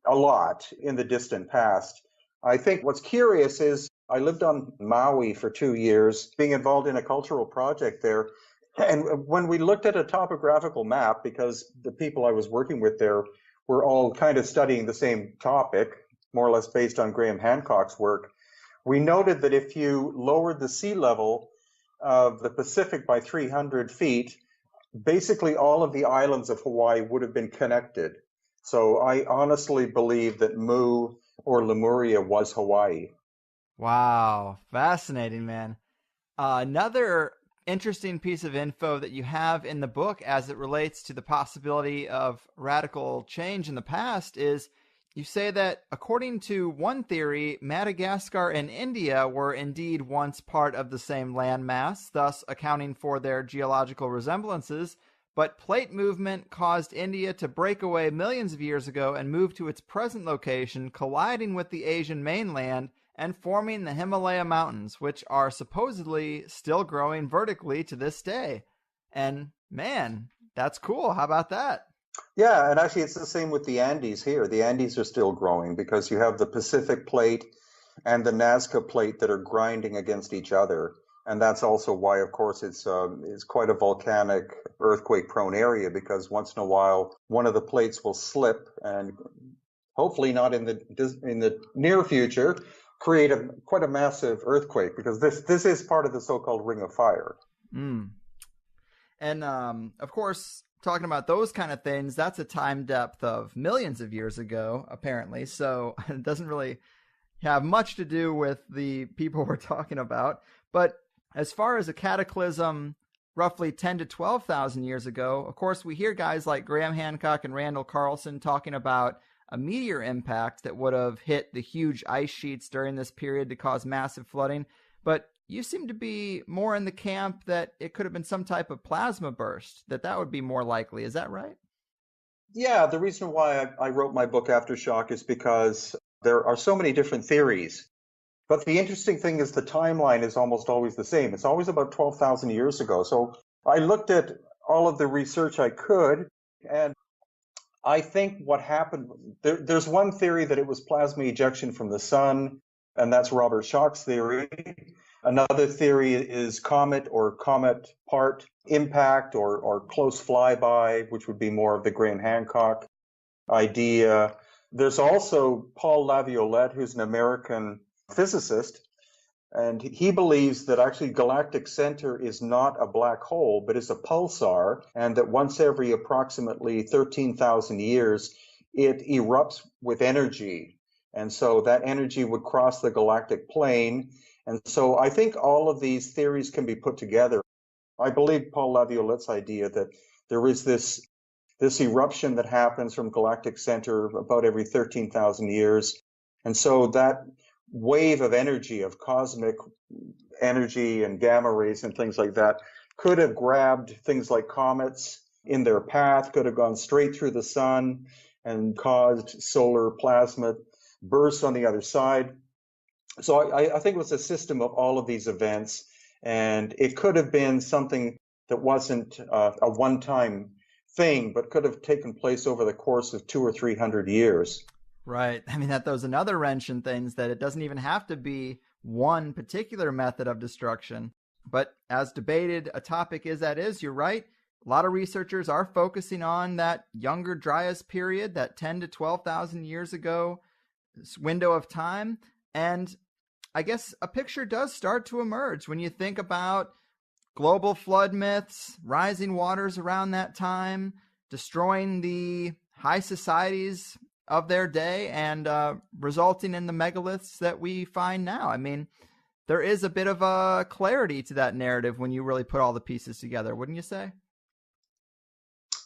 a lot in the distant past. I think what's curious is I lived on Maui for 2 years, being involved in a cultural project there. And when we looked at a topographical map, because the people I was working with there were all kind of studying the same topic, more or less based on Graham Hancock's work, we noted that if you lowered the sea level of the Pacific by 300 feet, basically all of the islands of Hawaii would have been connected. So I honestly believe that Mu or Lemuria was Hawaii. Wow. Fascinating, man. Another interesting piece of info that you have in the book as it relates to the possibility of radical change in the past is you say that according to one theory, Madagascar and India were indeed once part of the same landmass, thus accounting for their geological resemblances, but plate movement caused India to break away millions of years ago and move to its present location, colliding with the Asian mainland and forming the Himalaya Mountains, which are supposedly still growing vertically to this day. And man, that's cool. How about that? Yeah, and actually it's the same with the Andes here. The Andes are still growing because you have the Pacific plate and the Nazca plate that are grinding against each other. And that's also why, of course, it's quite a volcanic, earthquake-prone area, because once in a while, one of the plates will slip and hopefully not in the near future, create quite a massive earthquake, because this is part of the so-called Ring of Fire. Mm. And of course, talking about those kind of things, that's a time depth of millions of years ago, apparently. So it doesn't really have much to do with the people we're talking about. But as far as a cataclysm roughly 10 to 12,000 years ago, of course, we hear guys like Graham Hancock and Randall Carlson talking about a meteor impact that would have hit the huge ice sheets during this period to cause massive flooding. But you seem to be more in the camp that it could have been some type of plasma burst, that would be more likely. Is that right? Yeah, the reason why I wrote my book Aftershock is because there are so many different theories. But the interesting thing is the timeline is almost always the same. It's always about 12,000 years ago. So I looked at all of the research I could, and I think what happened, there's one theory that it was plasma ejection from the sun, and that's Robert Schoch's theory. Another theory is comet or comet part impact or close flyby, which would be more of the Graham Hancock idea. There's also Paul Laviolette, who's an American physicist, and he believes that actually galactic center is not a black hole, but is a pulsar, and that once every approximately 13,000 years, it erupts with energy. And so that energy would cross the galactic plane. And so I think all of these theories can be put together. I believe Paul Laviolette's idea that there is this eruption that happens from galactic center about every 13,000 years. And so that wave of energy, of cosmic energy and gamma rays and things like that, could have grabbed things like comets in their path, could have gone straight through the sun and caused solar plasma bursts on the other side. So I think it was a system of all of these events, and it could have been something that wasn't a one-time thing, but could have taken place over the course of 200 or 300 years. Right. I mean, that throws another wrench in things, that it doesn't even have to be one particular method of destruction. But as debated a topic is that is, you're right. A lot of researchers are focusing on that Younger Dryas period, that 10 to 12,000 years ago window of time. And I guess a picture does start to emerge when you think about global flood myths, rising waters around that time, destroying the high societies of their day, and resulting in the megaliths that we find now. I mean, there is a bit of a clarity to that narrative when you really put all the pieces together, wouldn't you say?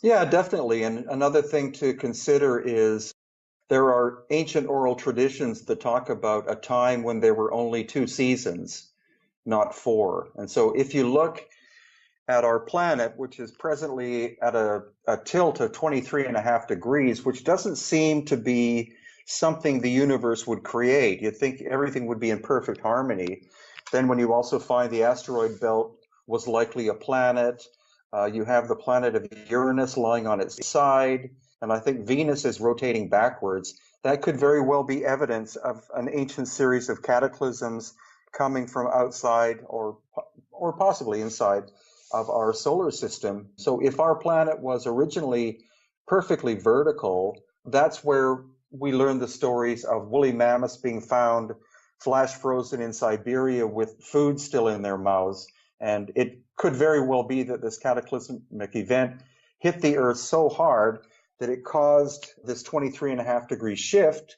Yeah, definitely. And another thing to consider is there are ancient oral traditions that talk about a time when there were only two seasons, not four. And so if you look at our planet, which is presently at a tilt of 23.5 degrees, which doesn't seem to be something the universe would create. You'd think everything would be in perfect harmony. Then when you also find the asteroid belt was likely a planet, you have the planet of Uranus lying on its side, and I think Venus is rotating backwards. That could very well be evidence of an ancient series of cataclysms coming from outside or possibly inside of our solar system. So if our planet was originally perfectly vertical, that's where we learn the stories of woolly mammoths being found flash frozen in Siberia with food still in their mouths. And it could very well be that this cataclysmic event hit the Earth so hard that it caused this 23.5 degree shift.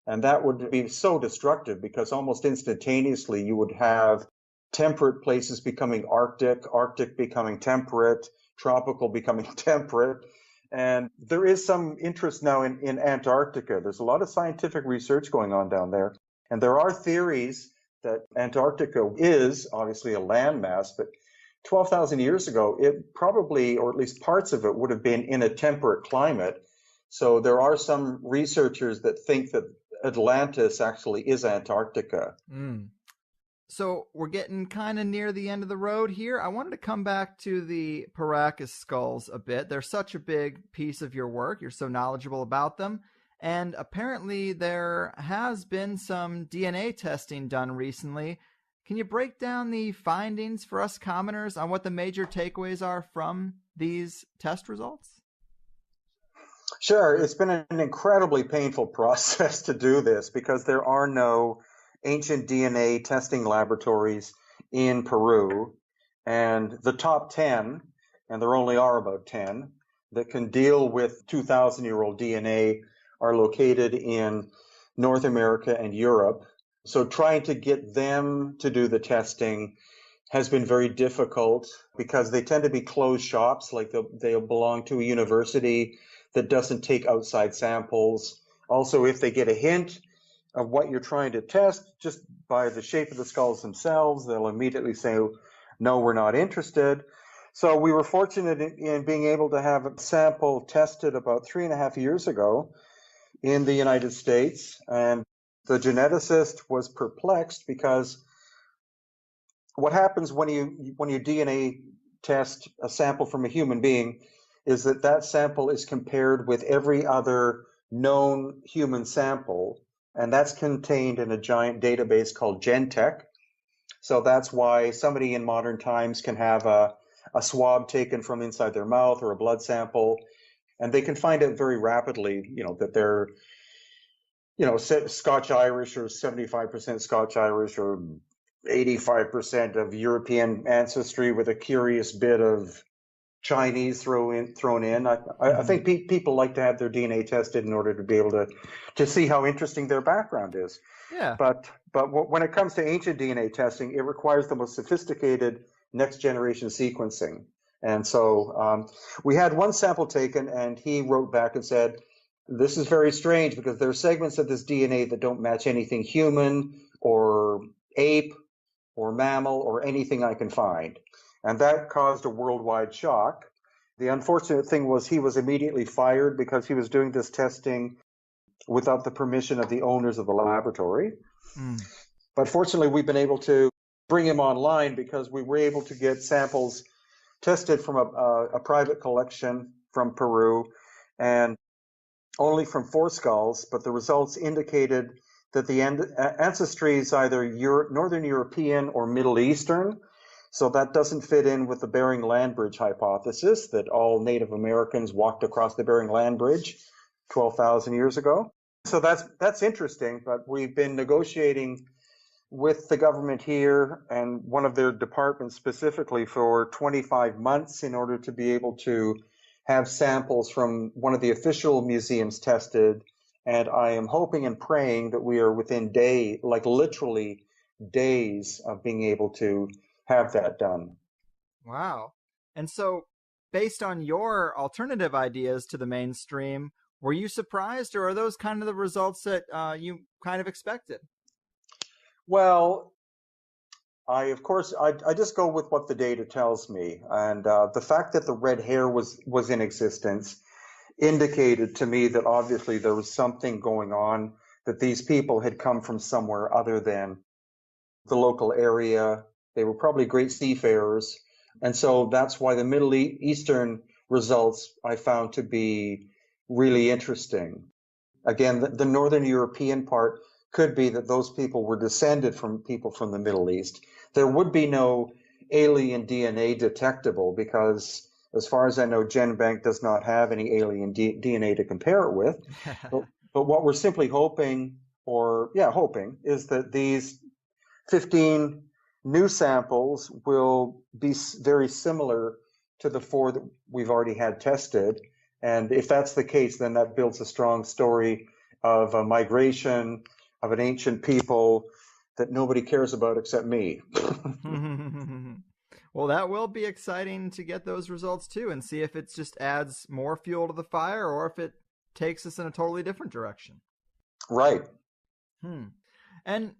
And that would be so destructive because almost instantaneously you would have temperate places becoming Arctic, Arctic becoming temperate, tropical becoming temperate. And there is some interest now in Antarctica. There's a lot of scientific research going on down there. And there are theories that Antarctica is obviously a landmass, but 12,000 years ago, it probably, or at least parts of it, would have been in a temperate climate. So there are some researchers that think that Atlantis actually is Antarctica. Mm. So we're getting kind of near the end of the road here. I wanted to come back to the Paracas skulls a bit. They're such a big piece of your work. You're so knowledgeable about them. And apparently there has been some DNA testing done recently. Can you break down the findings for us commoners on what the major takeaways are from these test results? Sure. It's been an incredibly painful process to do this because there are no ancient DNA testing laboratories in Peru. And the top 10, and there only are about 10, that can deal with 2,000-year-old DNA are located in North America and Europe. So trying to get them to do the testing has been very difficult because they tend to be closed shops, like they'll belong to a university that doesn't take outside samples. Also, if they get a hint of what you're trying to test, just by the shape of the skulls themselves, they'll immediately say, no, we're not interested. So we were fortunate in being able to have a sample tested about 3.5 years ago in the United States. And the geneticist was perplexed because what happens when you DNA test a sample from a human being is that sample is compared with every other known human sample, and that's contained in a giant database called Gentech. So that's why somebody in modern times can have a swab taken from inside their mouth or a blood sample, and they can find out very rapidly, that they're, Scotch-Irish or 75% Scotch-Irish or 85% of European ancestry with a curious bit of Chinese thrown in. I think people like to have their DNA tested in order to be able to see how interesting their background is. Yeah. But when it comes to ancient DNA testing, it requires the most sophisticated next generation sequencing. And so we had one sample taken, and he wrote back and said, this is very strange because there are segments of this DNA that don't match anything human or ape or mammal or anything I can find. And that caused a worldwide shock. The unfortunate thing was he was immediately fired because he was doing this testing without the permission of the owners of the laboratory. Mm. But fortunately, we've been able to bring him online because we were able to get samples tested from a private collection from Peru, and only from 4 skulls, but the results indicated that the ancestry is either Northern European or Middle Eastern. So that doesn't fit in with the Bering Land Bridge hypothesis that all Native Americans walked across the Bering Land Bridge 12,000 years ago. So that's interesting, but we've been negotiating with the government here and one of their departments specifically for 25 months in order to be able to have samples from one of the official museums tested. And I am hoping and praying that we are within like literally days of being able to have that done. Wow. And so, based on your alternative ideas to the mainstream, were you surprised, or are those kind of the results that you kind of expected? Well, of course, I just go with what the data tells me. And the fact that the red hair was in existence indicated to me that obviously there was something going on, that these people had come from somewhere other than the local area. They were probably great seafarers. And so that's why the Middle Eastern results I found to be really interesting. Again, the Northern European part could be that those people were descended from people from the Middle East. There would be no alien DNA detectable because, as far as I know, GenBank does not have any alien DNA to compare it with. But what we're simply hoping, is that these 15 new samples will be very similar to the 4 that we've already had tested. And if that's the case, then that builds a strong story of a migration of an ancient people that nobody cares about except me. Well, that will be exciting to get those results too and see if it just adds more fuel to the fire or if it takes us in a totally different direction. Right. And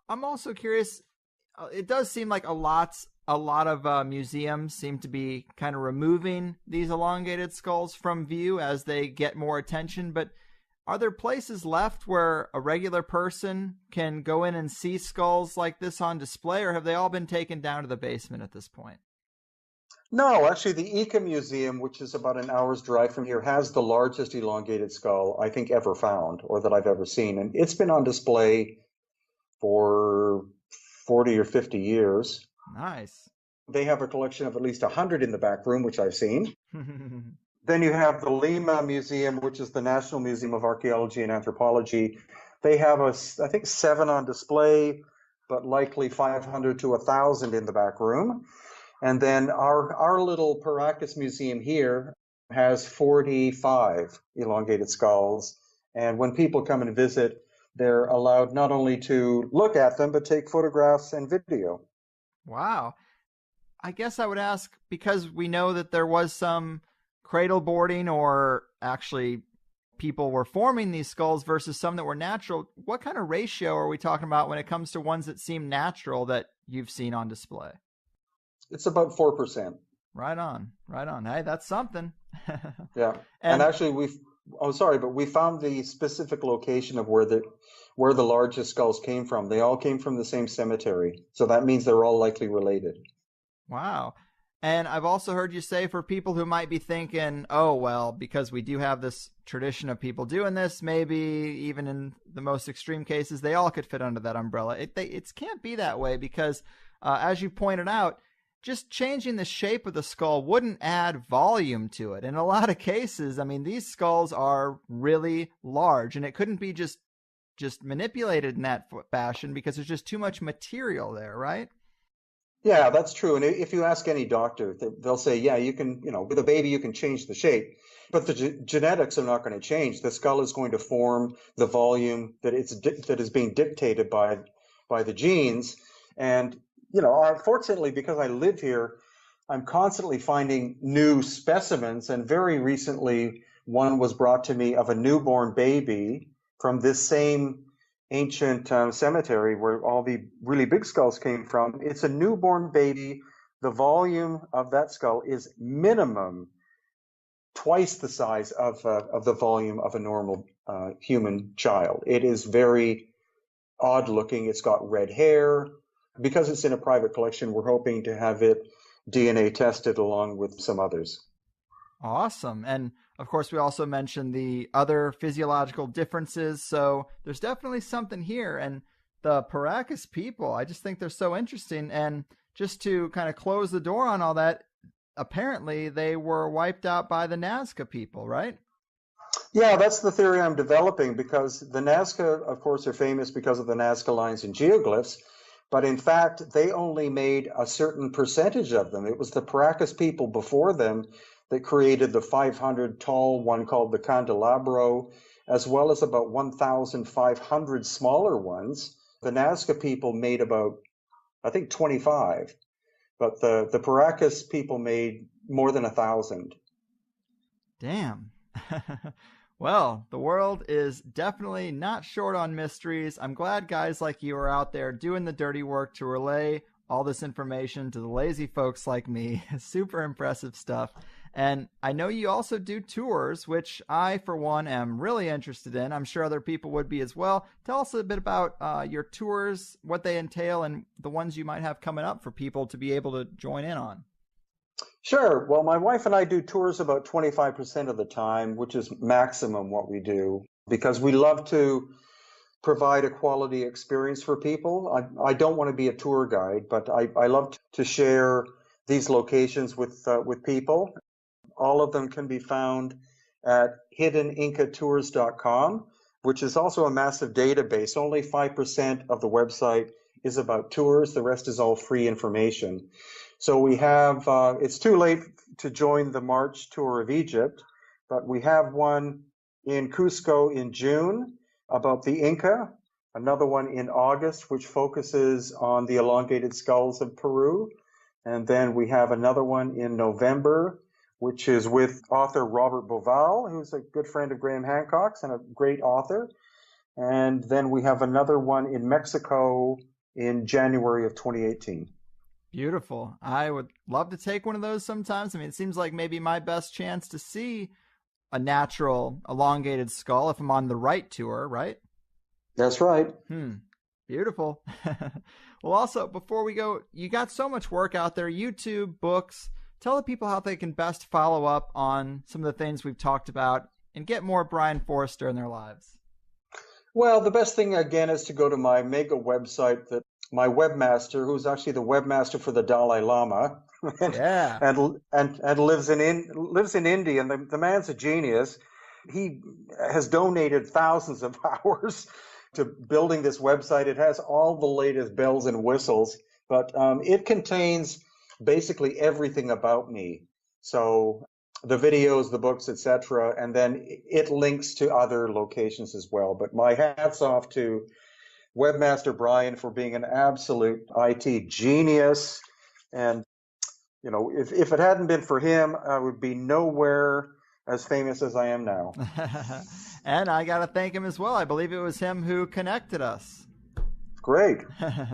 I'm also curious, it does seem like a lot of museums seem to be kind of removing these elongated skulls from view as they get more attention, but are there places left where a regular person can go in and see skulls like this on display, or have they all been taken down to the basement at this point? No, actually, the Ika Museum, which is about an hour's drive from here, has the largest elongated skull I think ever found or that I've ever seen. And it's been on display for 40 or 50 years. Nice. They have a collection of at least 100 in the back room, which I've seen. Then you have the Lima Museum, which is the National Museum of Archaeology and Anthropology. They have, I think, 7 on display, but likely 500 to 1,000 in the back room. And then our little Paracas Museum here has 45 elongated skulls. And when people come and visit, they're allowed not only to look at them, but take photographs and video. Wow. I guess I would ask, because we know that there was some cradle boarding, or actually people were forming these skulls versus some that were natural. What kind of ratio are we talking about when it comes to ones that seem natural that you've seen on display? It's about 4%. Right on. Hey, that's something. Yeah. And actually we found the specific location of where the largest skulls came from. They all came from the same cemetery. So that means they're all likely related. Wow. And I've also heard you say, for people who might be thinking, oh, well, because we do have this tradition of people doing this, maybe even in the most extreme cases, they all could fit under that umbrella. It can't be that way because, as you pointed out, just changing the shape of the skull wouldn't add volume to it. In a lot of cases, I mean, these skulls are really large, and it couldn't be just manipulated in that fashion because there's just too much material there, right? Yeah, that's true. And if you ask any doctor, they'll say, yeah, you can, with a baby, you can change the shape, but the genetics are not going to change. The skull is going to form the volume that is being dictated by the genes. And, fortunately, because I live here, I'm constantly finding new specimens. And very recently, one was brought to me of a newborn baby from this same ancient cemetery where all the really big skulls came from. It's a newborn baby. The volume of that skull is minimum twice the size of the volume of a normal human child. It is very odd looking. It's got red hair. Because it's in a private collection, we're hoping to have it DNA tested along with some others. Awesome. And of course, we also mentioned the other physiological differences. So there's definitely something here. And the Paracas people, I just think they're so interesting. And just to kind of close the door on all that, apparently they were wiped out by the Nazca people, right? Yeah, that's the theory I'm developing because the Nazca, of course, are famous because of the Nazca lines and geoglyphs, but in fact, they only made a certain percentage of them. It was the Paracas people before them that created the 500 tall one called the Candelabro, as well as about 1,500 smaller ones. The Nazca people made about, I think, 25, but the Paracas people made more than 1,000. Damn. Well, the world is definitely not short on mysteries. I'm glad guys like you are out there doing the dirty work to relay all this information to the lazy folks like me. Super impressive stuff. And I know you also do tours, which I, for one, am really interested in. I'm sure other people would be as well. Tell us a bit about your tours, what they entail, and the ones you might have coming up for people to be able to join in on. Sure. Well, my wife and I do tours about 25% of the time, which is maximum what we do, because we love to provide a quality experience for people. I don't want to be a tour guide, but I love to share these locations with people. All of them can be found at hiddenincatours.com, which is also a massive database. Only 5% of the website is about tours. The rest is all free information. So we have, it's too late to join the March tour of Egypt, but we have one in Cusco in June about the Inca, another one in August, which focuses on the elongated skulls of Peru. And then we have another one in November, which is with author Robert Boval, who's a good friend of Graham Hancock's and a great author. And then we have another one in Mexico in January of 2018. Beautiful. I would love to take one of those sometimes. I mean, it seems like maybe my best chance to see a natural elongated skull if I'm on the right tour, right? That's right. Beautiful. Well, also, before we go, you got so much work out there, YouTube, books. Tell the people how they can best follow up on some of the things we've talked about and get more Brian Forrester in their lives. Well, the best thing, again, is to go to my mega website that my webmaster, who's actually the webmaster for the Dalai Lama, and lives in India, and the man's a genius. He has donated thousands of hours to building this website. It has all the latest bells and whistles, but it contains basically everything about me. So the videos, the books, etc., and then it links to other locations as well. But my hat's off to Webmaster Brian for being an absolute IT genius. And, you know, if it hadn't been for him, I would be nowhere as famous as I am now. And I got to thank him as well. I believe it was him who connected us. Great.